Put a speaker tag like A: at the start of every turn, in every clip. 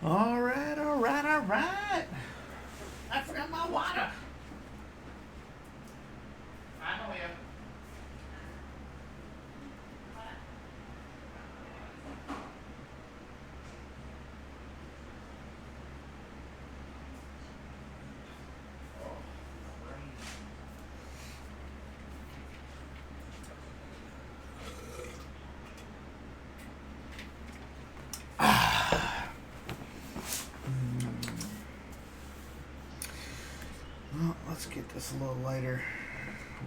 A: All right, all right, all right. I forgot my water. I know you. Well, let's get this a little lighter.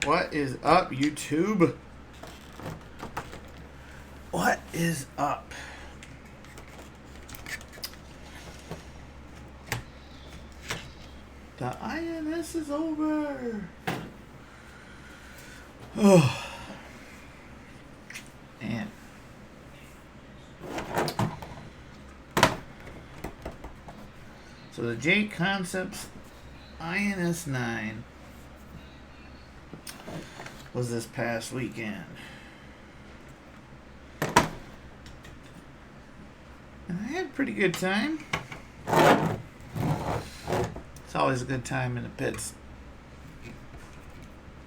A: What is up, YouTube? What is up? The INS is over. Oh, man. So the JConcepts INS 9 was this past weekend. And I had a pretty good time. It's always a good time in the pits.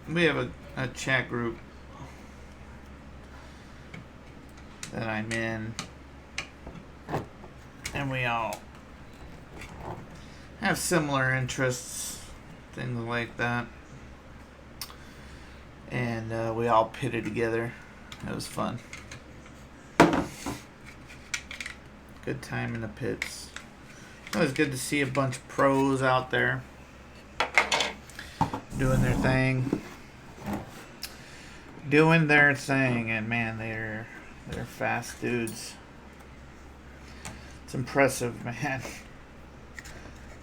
A: We have a chat group that I'm in, and we all have similar interests, things like that. And we all pitted together. It was fun. Good time in the pits. It was good to see a bunch of pros out there doing their thing. And man, they're fast dudes. It's impressive, man.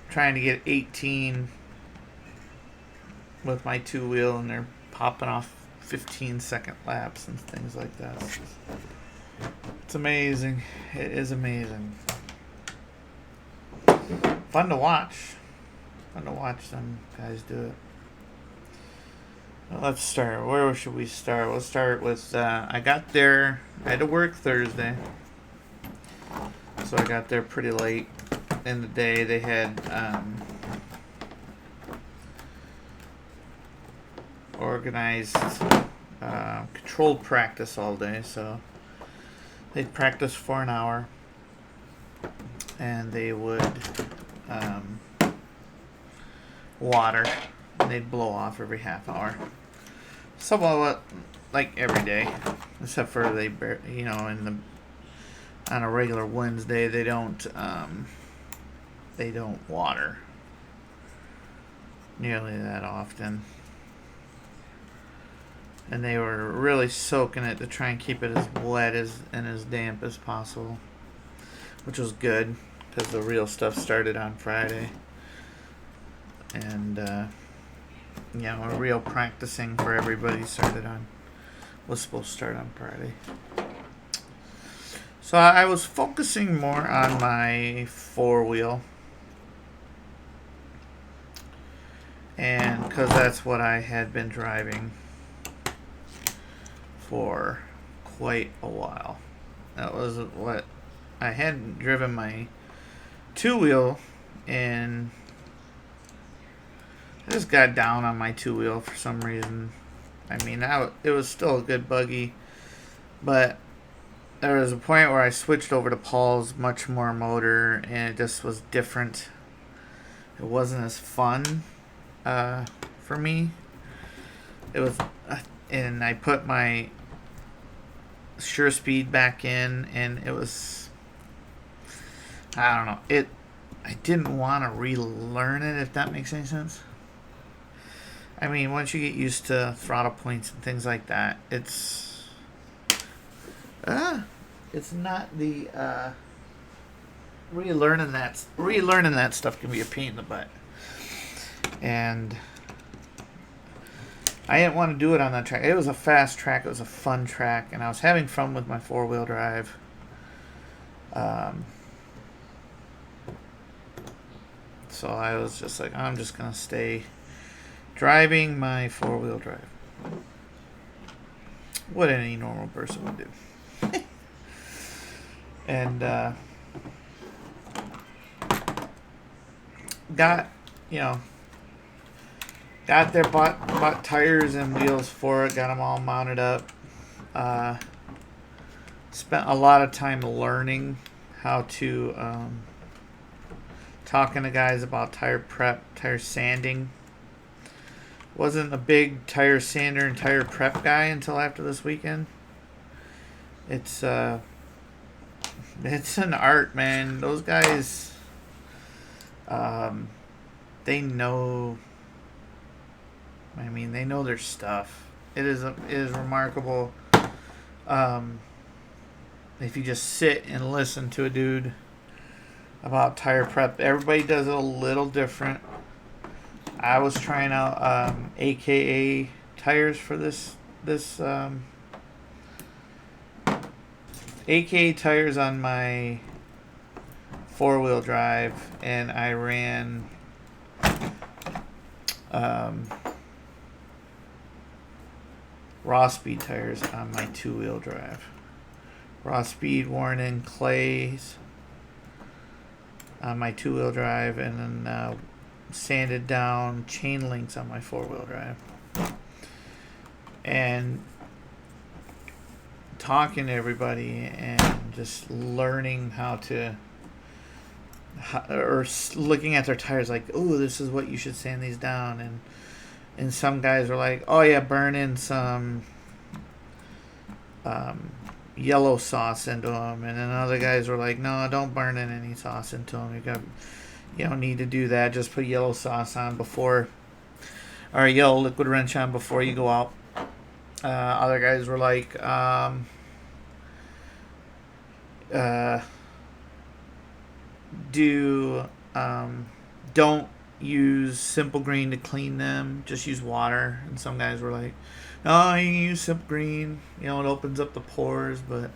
A: Trying to get 18 with my two-wheel, and they're popping off 15-second laps and things like that. It's amazing. It is amazing. Fun to watch. Fun to watch them guys do it. Well, let's start. Where should we start? We'll start with, I got there, I had to work Thursday. So I got there pretty late in the day. They had organized controlled practice all day. So they'd practice for an hour, and they would water, and they'd blow off every half hour. Somewhat like every day, except for on a regular Wednesday they don't water nearly that often. And they were really soaking it to try and keep it as wet and as damp as possible, which was good because the real stuff started on Friday. And real practicing for everybody was supposed to start on Friday. So I was focusing more on my four-wheel, and because that's what I had been driving for quite a while. That was what I hadn't driven my two-wheel, and I just got down on my two-wheel for some reason. I mean, it was still a good buggy, but there was a point where I switched over to Paul's much more motor, and it just was different. It wasn't as fun for me. It was, and I put my Sure Speed back in, and it was, I don't know. I didn't want to relearn it, if that makes any sense. I mean, once you get used to throttle points and things like that, it's not the relearning that stuff can be a pain in the butt. And I didn't want to do it on that track. It was a fast track. It was a fun track, and I was having fun with my four-wheel drive. So I was just like, I'm just gonna stay driving my four-wheel drive. What any normal person would do. And got, you know, got there, bought tires and wheels for it, got them all mounted up. Spent a lot of time learning how to, talking to guys about tire prep, tire sanding. Wasn't a big tire sander and tire prep guy until after this weekend. It's an art, man. Those guys, they know. I mean, they know their stuff. It is remarkable. If you just sit and listen to a dude about tire prep, everybody does it a little different. I was trying out AKA tires for this AKA tires on my 4-wheel drive, and I ran raw speed tires on my 2-wheel drive. Raw speed worn in clays on my 2-wheel drive, and then sanded down chain links on my 4-wheel drive. And talking to everybody and just learning or looking at their tires like, oh, this is what you should sand these down. And some guys were like, oh yeah, burn in some yellow sauce into them. And then other guys were like, no, don't burn in any sauce into them. You don't need to do that. Just put yellow sauce on before, or yellow liquid wrench on before you go out. Other guys were like, don't use Simple Green to clean them. Just use water. And some guys were like, no, you can use Simple Green. You know, it opens up the pores. But,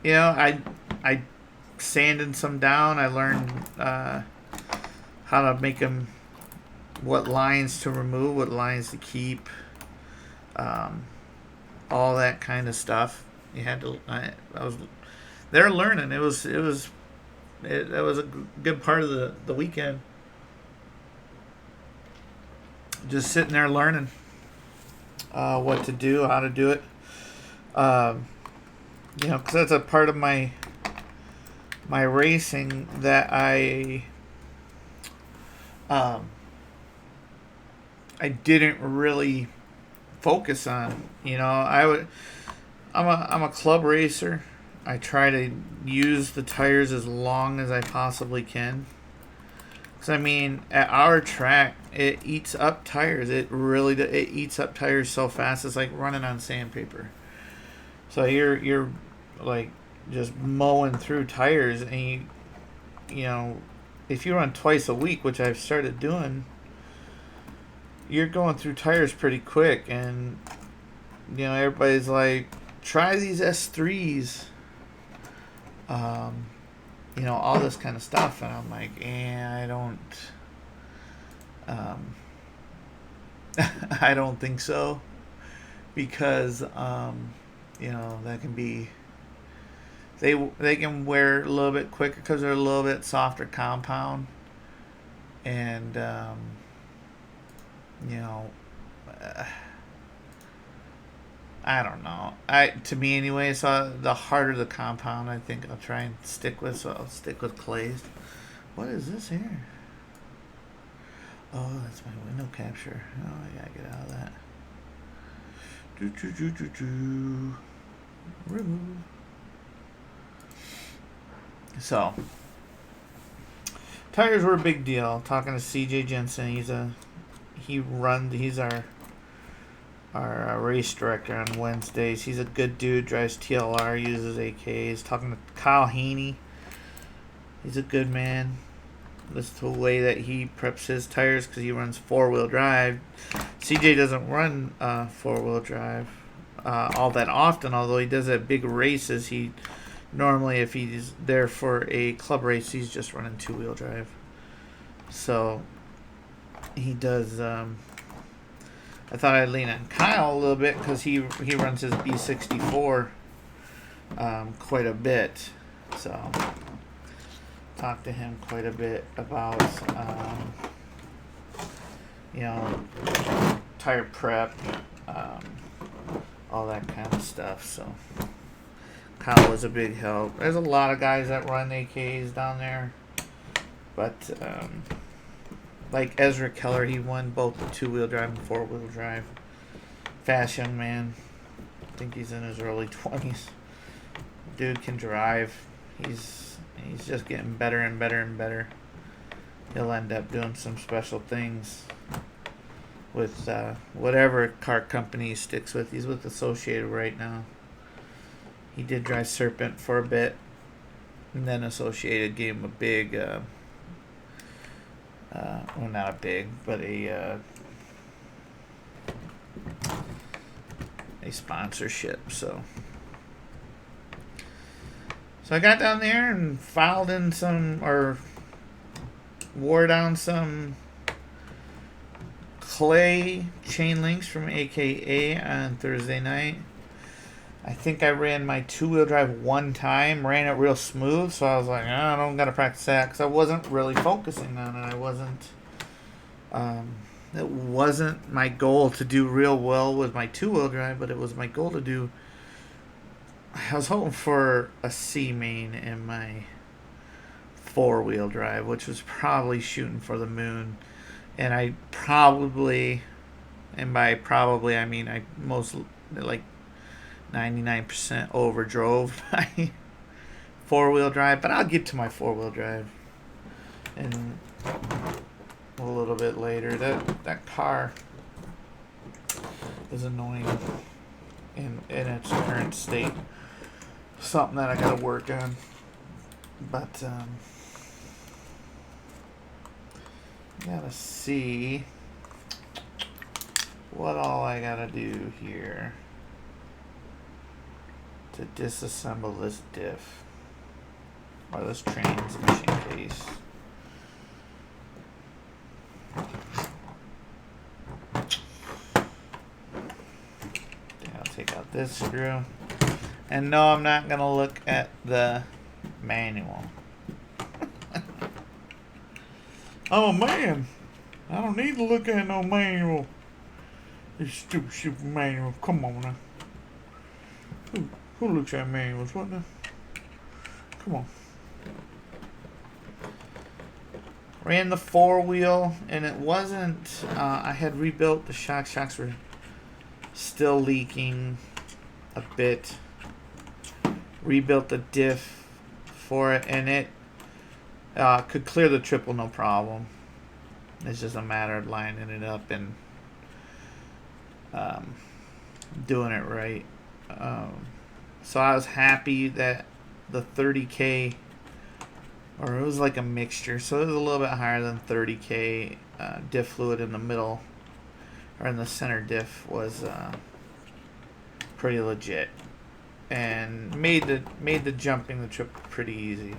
A: you know, I sanded some down. I learned how to make them, what lines to remove, what lines to keep, all that kind of stuff. You had to. They're learning. That was a good part of the weekend. Just sitting there learning what to do, how to do it. You know, because that's a part of my racing that I didn't really focus on. You know, I'm a club racer. I try to use the tires as long as I possibly can. Because, I mean, at our track, it eats up tires. It eats up tires so fast. It's like running on sandpaper. So you're like just mowing through tires, and you know, if you run twice a week, which I've started doing, you're going through tires pretty quick. And you know, everybody's like, try these S3s. You know, all this kind of stuff, and I'm like, I don't I don't think so, because you know, that can be, they can wear a little bit quicker because they're a little bit softer compound, and you know, I don't know. To me anyway, so the harder the compound, I think I'll try and stick with. So I'll stick with clays. What is this here? Oh, that's my window capture. Oh, I gotta get out of that. Remove. So, tires were a big deal. Talking to CJ Jensen, he's our race director on Wednesdays. He's a good dude, drives TLR, uses AKs. Talking to Kyle Haney, he's a good man. Listen to the way that he preps his tires because he runs 4-wheel drive. CJ doesn't run 4-wheel drive all that often, although he does at big races. He normally, if he's there for a club race, he's just running 2-wheel drive. So he does. I thought I'd lean on Kyle a little bit because he runs his B64 quite a bit. So talked to him quite a bit about, you know, tire prep, all that kind of stuff. So Kyle was a big help. There's a lot of guys that run AKs down there, but like Ezra Keller, he won both the 2-wheel drive and 4-wheel drive. Fast young man. I think he's in his early 20s. Dude can drive. He's just getting better and better and better. He'll end up doing some special things with whatever car company he sticks with. He's with Associated right now. He did drive Serpent for a bit, and then Associated gave him a big, well, not a big, but a sponsorship. So I got down there and filed in some, or wore down some clay chain links from AKA on Thursday night. I think I ran my 2-wheel drive one time, ran it real smooth, so I was like, I don't gotta practice that, because I wasn't really focusing on it. I wasn't, it wasn't my goal to do real well with my 2-wheel drive, but it was my goal to do, I was hoping for a C main in my 4-wheel drive, which was probably shooting for the moon. And I probably, and by probably I mean I most, like 99% overdrove my 4-wheel drive, but I'll get to my 4-wheel drive and a little bit later. That car is annoying in its current state. Something that I gotta work on, but gotta see what all I gotta do here to disassemble this diff, or this transmission case. I'll take out this screw. And no, I'm not going to look at the manual. Oh, man. I don't need to look at no manual. This stupid manual. Come on now. Who looks at manuals? What now? Come on. Ran the 4-wheel, and it wasn't... I had rebuilt the shocks. Shocks were still leaking a bit. Rebuilt the diff for it, and it could clear the triple no problem. It's just a matter of lining it up and doing it right. So I was happy that the 30K, or it was like a mixture, so it was a little bit higher than 30K diff fluid in the middle, or in the center diff, was pretty legit. And made the jumping the trip pretty easy.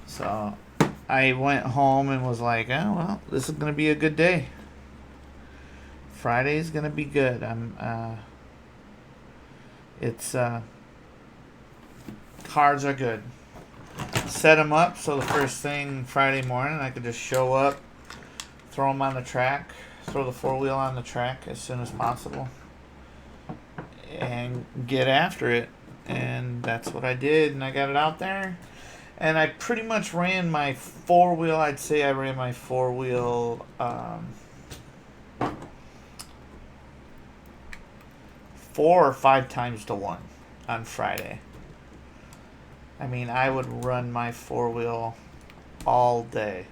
A: So I went home and was like, oh well, this is gonna be a good day. Friday's gonna be good. Cars are good. Set them up so the first thing Friday morning I could just show up, throw them on the track, throw the 4-wheel on the track as soon as possible, and get after it. And that's what I did, and I got it out there, and I pretty much ran my 4-wheel. I'd say I ran my 4-wheel 4 or 5 times to 1 on Friday. I mean, I would run my 4-wheel all day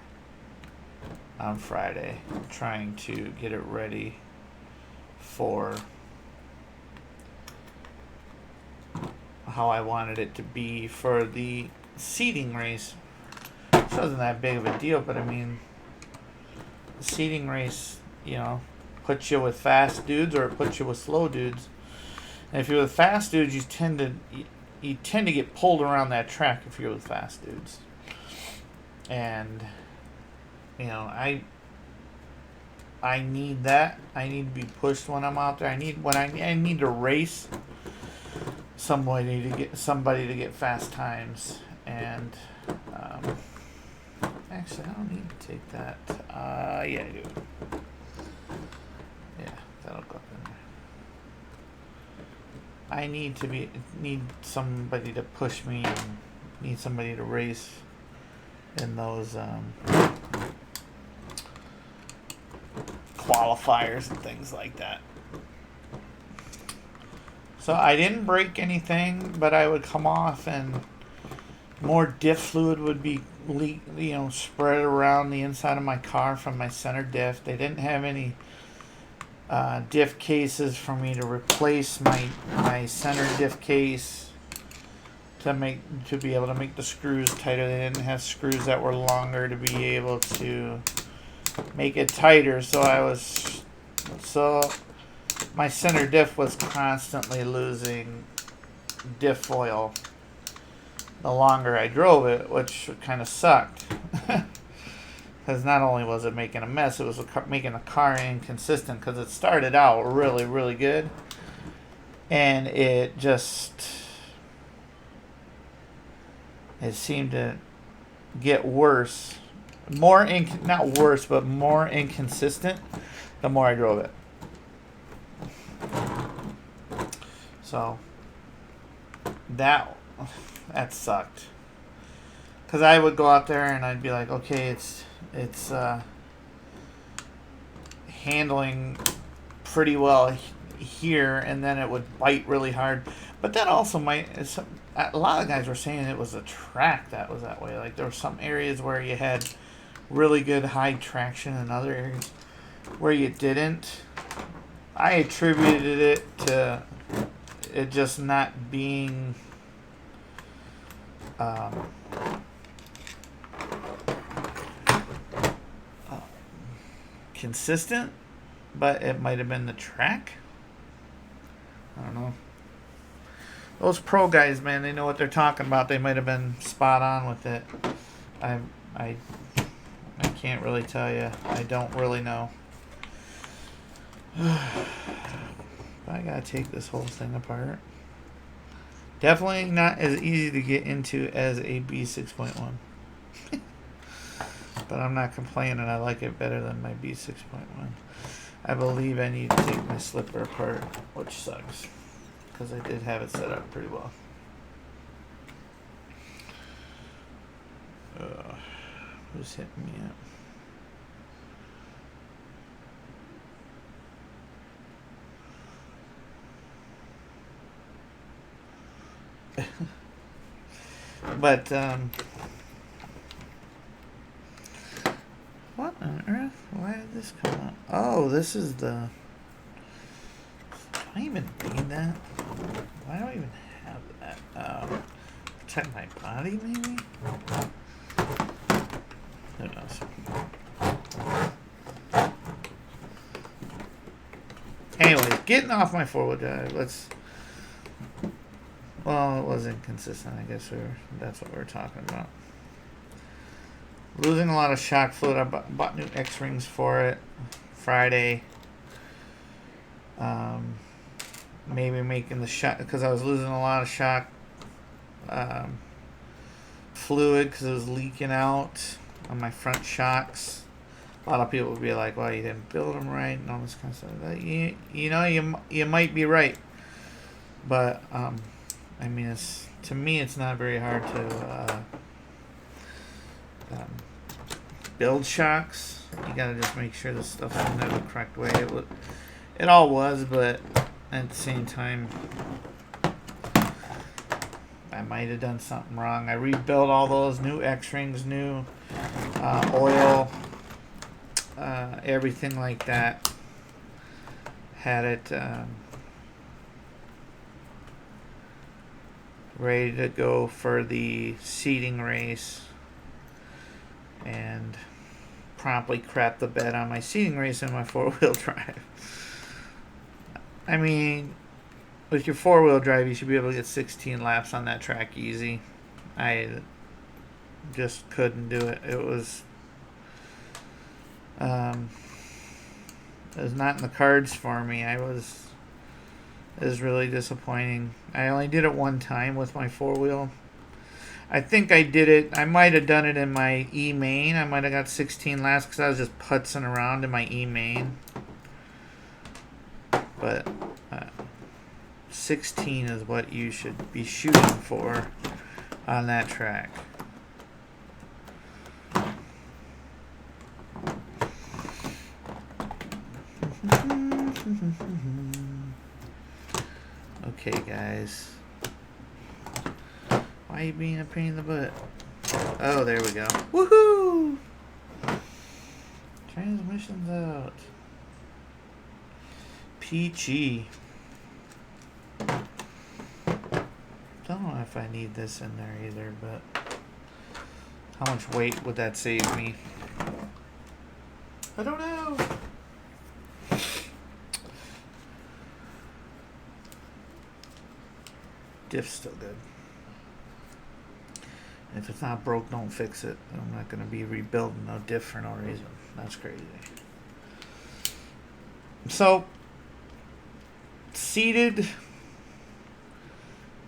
A: on Friday, trying to get it ready for how I wanted it to be for the seeding race. Which wasn't that big of a deal, but I mean, the seeding race, you know, puts you with fast dudes or it puts you with slow dudes. And if you're with fast dudes, you tend to get pulled around that track if you're with fast dudes. And you know, I need that. I need to be pushed when I'm out there. I need to race somebody to get fast times, and actually I don't need to take that. Yeah, I do. Yeah, that'll go up in there. I need somebody to push me and need somebody to race in those qualifiers and things like that. So I didn't break anything, but I would come off and more diff fluid would be spread around the inside of my car from my center diff. They didn't have any diff cases for me to replace my center diff case to be able to make the screws tighter. They didn't have screws that were longer to be able to make it tighter. So my center diff was constantly losing diff oil the longer I drove it, which kind of sucked. Because not only was it making a mess, it was making the car inconsistent, because it started out really, really good. And it seemed to get worse. Not worse, but more inconsistent the more I drove it. So that sucked, because I would go out there and I'd be like, okay, it's handling pretty well here, and then it would bite really hard. But that also a lot of guys were saying it was a track that was that way. Like, there were some areas where you had really good high traction and other areas where you didn't. I attributed it to it just not being consistent, but it might have been the track. I don't know. Those pro guys, man, they know what they're talking about. They might have been spot on with it. I can't really tell you. I don't really know. I gotta take this whole thing apart. Definitely not as easy to get into as a B6.1. But I'm not complaining. I like it better than my B6.1. I believe I need to take my slipper apart, which sucks, because I did have it set up pretty well. Who's hitting me up? But what on earth? Why did this come up? Oh, this is the. Do I even need that? Why do I even have that? Protect my body, maybe? Who knows? Anyways, getting off my four-wheel drive. Well, it was inconsistent. I guess that's what we're talking about. Losing a lot of shock fluid. I bought new X-rings for it Friday. Maybe making the shock, because I was losing a lot of shock fluid because it was leaking out on my front shocks. A lot of people would be like, well, you didn't build them right and all this kind of stuff. You might be right. But, I mean, to me, it's not very hard to build shocks. You gotta just make sure the stuff's in there the correct way. It all was, but at the same time, I might have done something wrong. I rebuilt all those new X-rings, new oil, everything like that. Had it ready to go for the seating race, and promptly crapped the bed on my seating race in my four-wheel drive. I mean, with your four-wheel drive, you should be able to get 16 laps on that track easy. I just couldn't do it. It was not in the cards for me. It was really disappointing. I only did it one time with my four-wheel. I think I did it. I might have done it in my E main. I might have got 16 last because I was just putzing around in my E main. But 16 is what you should be shooting for on that track. Okay, guys. Why are you being a pain in the butt? Oh, there we go. Woohoo! Transmissions out. Peachy. Don't know if I need this in there either, but how much weight would that save me? I don't know. Diff's still good. If it's not broke, don't fix it. I'm not going to be rebuilding no diff for no reason. That's crazy. So, seated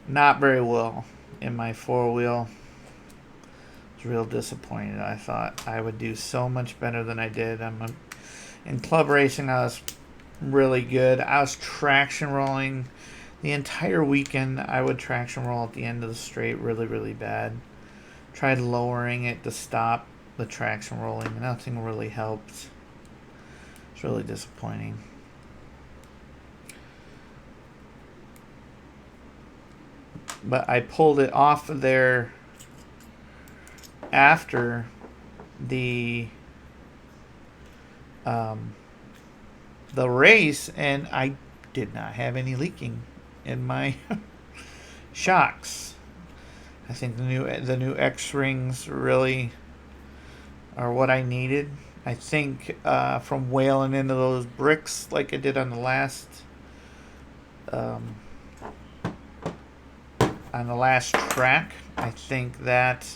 A: not very well in my four-wheel. I was real disappointed. I thought I would do so much better than I did. In club racing, I was really good. I was traction rolling the entire weekend. I would traction roll at the end of the straight really, really bad. Tried lowering it to stop the traction rolling. Nothing really helped. It's really disappointing. But I pulled it off of there after the race, and I did not have any leaking in my shocks. I think the new X rings really are what I needed. I think from whaling into those bricks like I did on the last track, I think that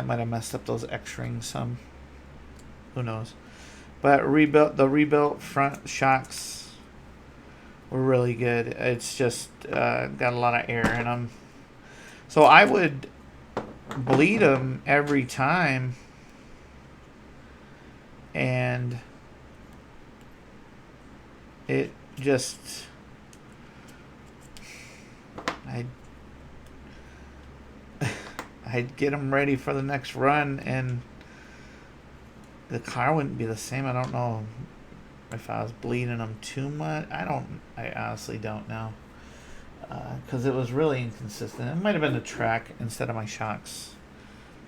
A: might have messed up those X rings some. Who knows? But the rebuilt front shocks were really good. It's just got a lot of air in them. So I would bleed them every time, and it just I'd get them ready for the next run, and the car wouldn't be the same. I don't know if I was bleeding them too much. I honestly don't know. Because it was really inconsistent. It might have been the track instead of my shocks.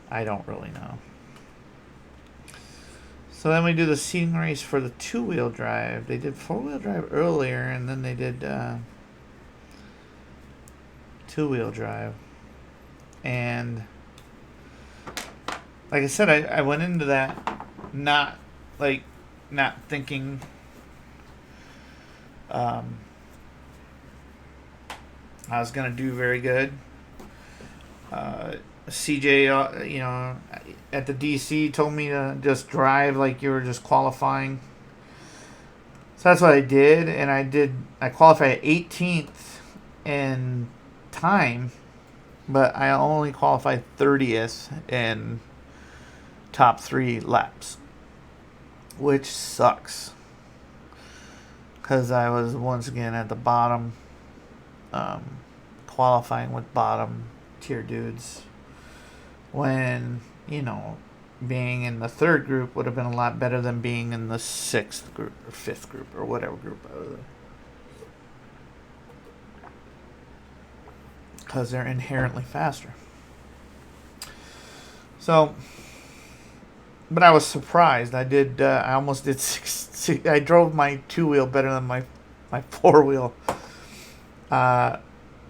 A: I don't really know. So then we do the seating race for the two-wheel drive. They did four-wheel drive earlier, and then they did two-wheel drive. And like I said, I went into that not thinking I was going to do very good. CJ, at the DC told me to just drive like you were just qualifying. So that's what I did, and I qualified 18th in time, but I only qualified 30th in top 3 laps, which sucks. Because I was once again at the bottom, qualifying with bottom tier dudes, when being in the third group would have been a lot better than being in the 6th group or 5th group or whatever group I was in, because they're inherently faster. So, but I was surprised. I almost did six. I drove my two-wheel better than my four-wheel. And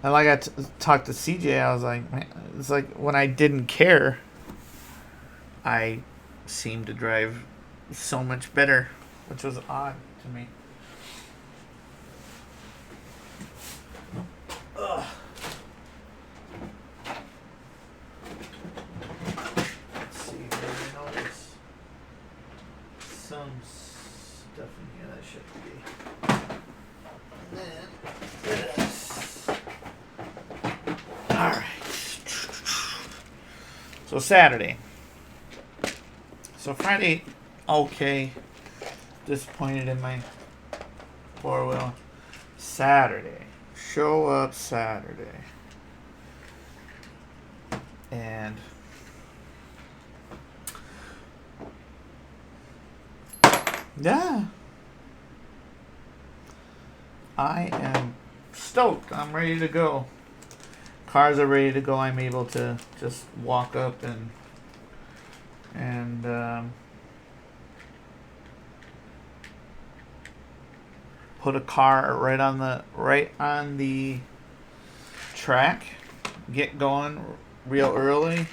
A: like I talked to CJ, I was like, man, it's like when I didn't care, I seemed to drive so much better, which was odd to me. Ugh. Let's see, I know there's some stuff in here that should be. And then Alright. So Saturday. So Friday, okay. Disappointed in my four-wheel. Saturday. Show up Saturday. And yeah. I am stoked. I'm ready to go. Cars are ready to go. I'm able to just walk up and put a car right on the track. Get going real early.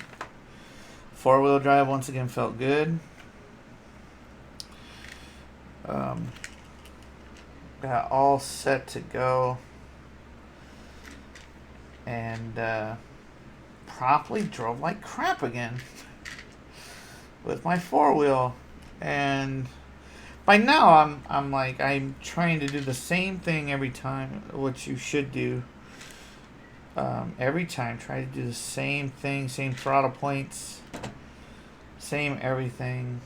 A: Four-wheel drive once again felt good. Got all set to go. And promptly drove like crap again with my four-wheel. And by now I'm trying to do the same thing every time, which you should do. Every time try to do the same thing, same throttle points, same everything.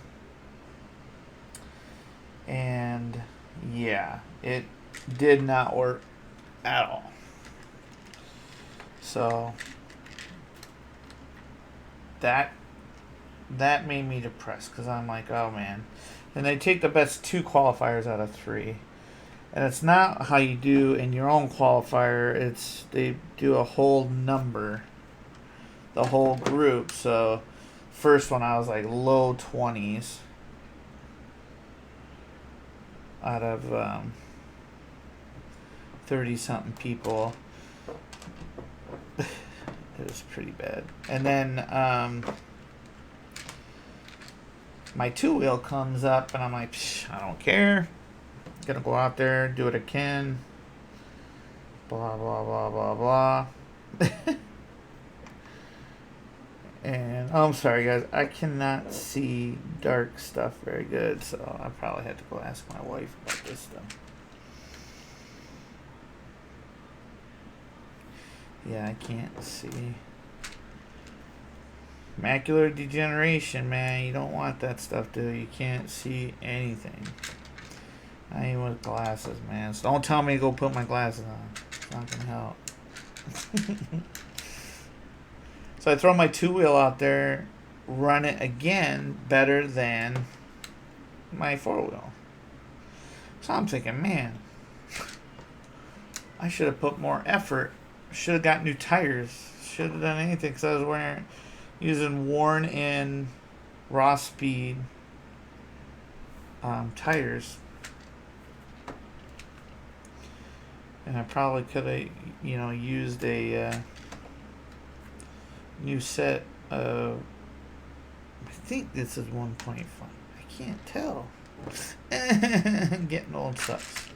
A: And yeah, it did not work at all. So that made me depressed, because I'm like, oh man. And they take the best 2 qualifiers out of 3. And it's not how you do in your own qualifier. It's they do a whole number, the whole group. So first one I was like low 20s out of 30 something people. It was pretty bad. And then my 2-wheel comes up and I'm like, I don't care. Gonna go out there, do what I can. Blah, blah, blah, blah, blah. And, oh, I'm sorry, guys. I cannot see dark stuff very good, so I probably had to go ask my wife about this stuff. Yeah, I can't see. Macular degeneration, man. You don't want that stuff, dude. You can't see anything. I ain't with glasses, man. So don't tell me to go put my glasses on. It's not gonna help. So I throw my 2-wheel out there, run it again better than my 4-wheel. So I'm thinking, man, I should have put more effort. Should have got new tires. Should have done anything, because I was using worn-in raw speed tires. And I probably could have, used a new set of, I think this is 1.5. I can't tell. Getting old sucks.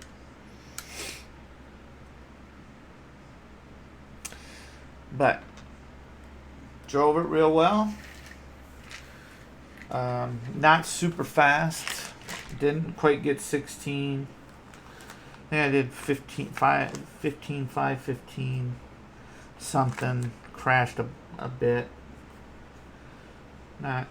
A: But drove it real well. Not super fast. Didn't quite get 16. I think I did 15 something. Crashed a bit. Not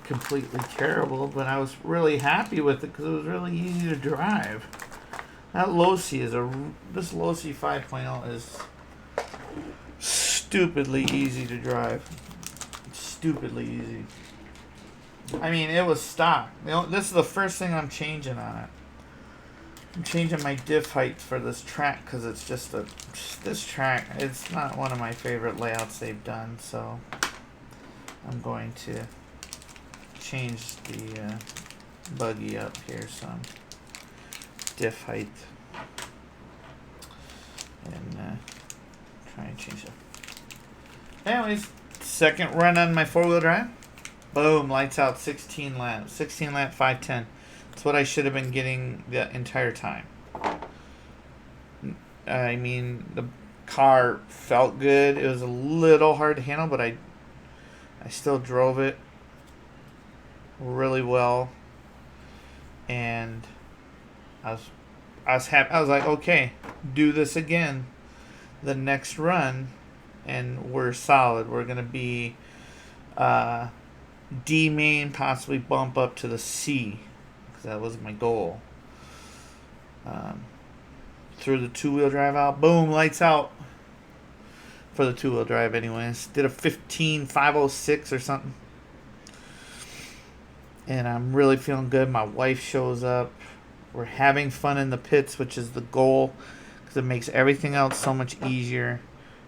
A: completely terrible, but I was really happy with it because it was really easy to drive. That Losi this Losi 5.0 is stupidly easy to drive. Stupidly easy. I mean, it was stock. This is the first thing I'm changing on it. I'm changing my diff height for this track because it's just this track. It's not one of my favorite layouts they've done, so I'm going to change the buggy up here some diff height and try and change it. Anyways, second run on my 4-wheel drive. Boom, lights out, 16 lap 510. That's what I should have been getting the entire time. I mean, the car felt good. It was a little hard to handle, but I still drove it really well. And I was happy. I was like, okay, do this again. the next run, and we're solid. We're gonna be D main, possibly bump up to the C, because that was my goal. Threw the 2-wheel drive out. Boom, lights out. For the 2-wheel drive, anyways. Did a 15.506 or something. And I'm really feeling good. My wife shows up. We're having fun in the pits, which is the goal, because it makes everything else so much easier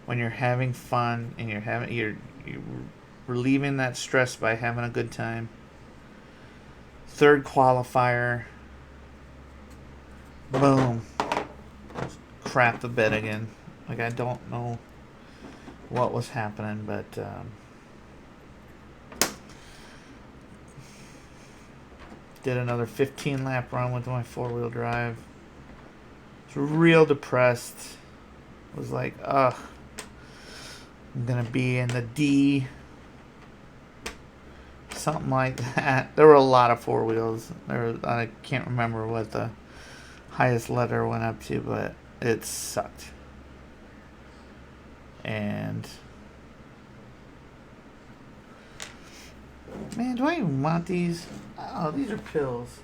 A: when you're having fun and you're relieving that stress by having a good time. Third qualifier. Boom. Crap the bed again. Like, I don't know what was happening, but did another 15 lap run with my 4-wheel drive. Was real depressed. Was like, ugh, I'm gonna be in the D, something like that. There were a lot of 4-wheels. I can't remember what the highest letter went up to, but it sucked. And man, do I even want these? Oh, these are pills.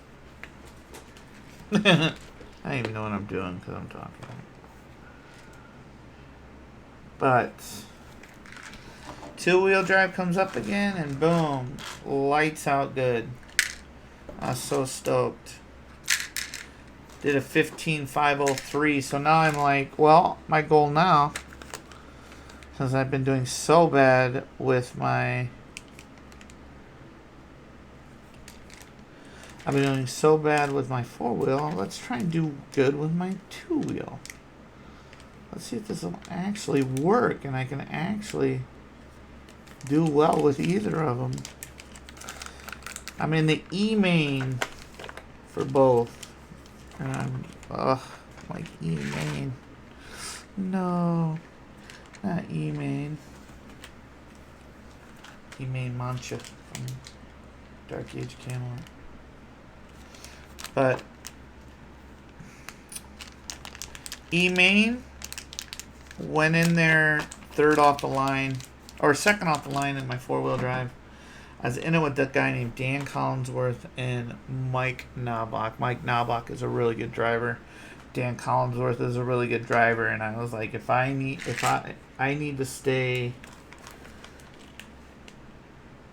A: I don't even know what I'm doing because I'm talking. But 2-wheel drive comes up again, and boom, lights out good. I was so stoked. Did a 15.503, so now I'm like, well, my goal now, since I've been doing so bad with my... I've been doing so bad with my 4-wheel, let's try and do good with my 2-wheel. Let's see if this will actually work, and I can actually do well with either of them. I'm in the E main for both. And I'm, like E main. No, not E main. E main Mancha from Dark Age Camelot. But E main went in there third off the line, or second off the line in my 4-wheel drive. I was in it with that guy named Dan Collinsworth and Mike Knobloch. Mike Knobloch is a really good driver. Dan Collinsworth is a really good driver, and I was like, I need to stay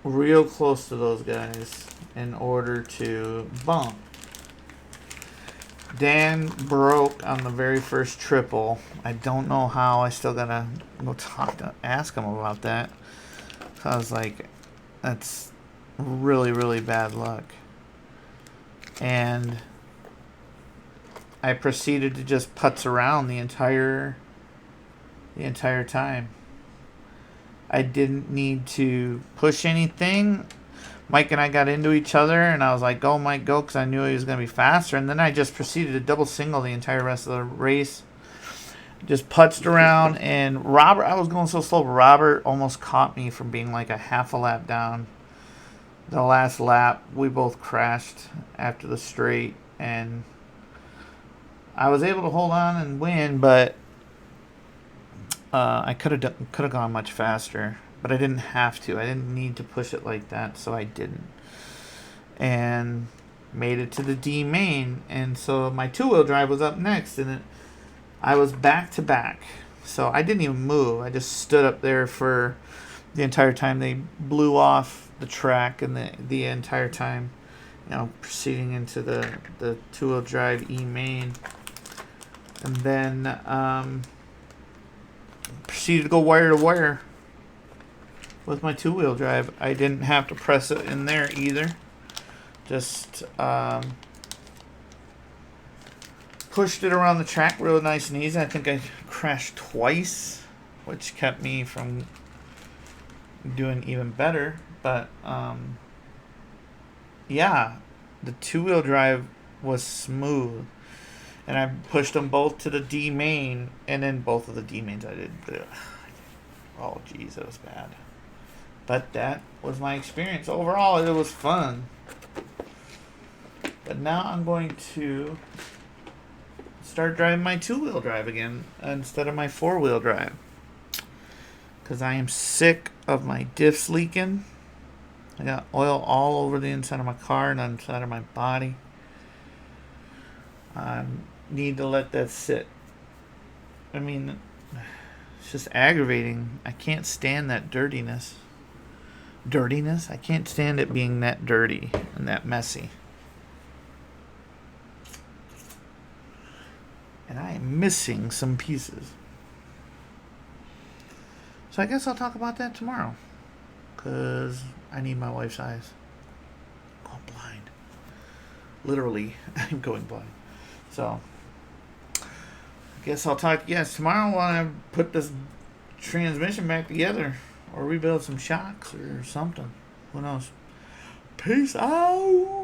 A: real close to those guys in order to bump. Dan broke on the very first triple. I don't know how. I still gotta go ask him about that. So I was like, that's really, really bad luck. And I proceeded to just putz around the entire time. I didn't need to push anything. Mike and I got into each other, and I was like, go, Mike, go, because I knew he was going to be faster. And then I just proceeded to double single the entire rest of the race. Just putzed around, and Robert, I was going so slow, Robert almost caught me from being like a half a lap down. The last lap, we both crashed after the straight, and I was able to hold on and win, but I could have gone much faster. But I didn't have to. I didn't need to push it like that, so I didn't. And made it to the D main. And so my 2-wheel drive was up next, and I was back to back. So I didn't even move. I just stood up there for the entire time. They blew off the track, and the entire time, proceeding into the 2-wheel drive E main. And then proceeded to go wire to wire with my 2-wheel drive. I didn't have to press it in there either. Just pushed it around the track real nice and easy. I think I crashed twice, which kept me from doing even better. But yeah, the 2-wheel drive was smooth. And I pushed them both to the D main, and then both of the D mains I did. Oh, geez, that was bad. But that was my experience. Overall, it was fun. But now I'm going to start driving my 2-wheel drive again instead of my 4-wheel drive. Because I am sick of my diffs leaking. I got oil all over the inside of my car and on the inside of my body. I need to let that sit. I mean, it's just aggravating. I can't stand that dirtiness. I can't stand it being that dirty and that messy. And I am missing some pieces. So I guess I'll talk about that tomorrow. Because I need my wife's eyes. I'm going blind. Literally, I'm going blind. So, I guess I'll talk to you guys tomorrow when I put this transmission back together. Or rebuild some shocks or something. Who knows? Peace out!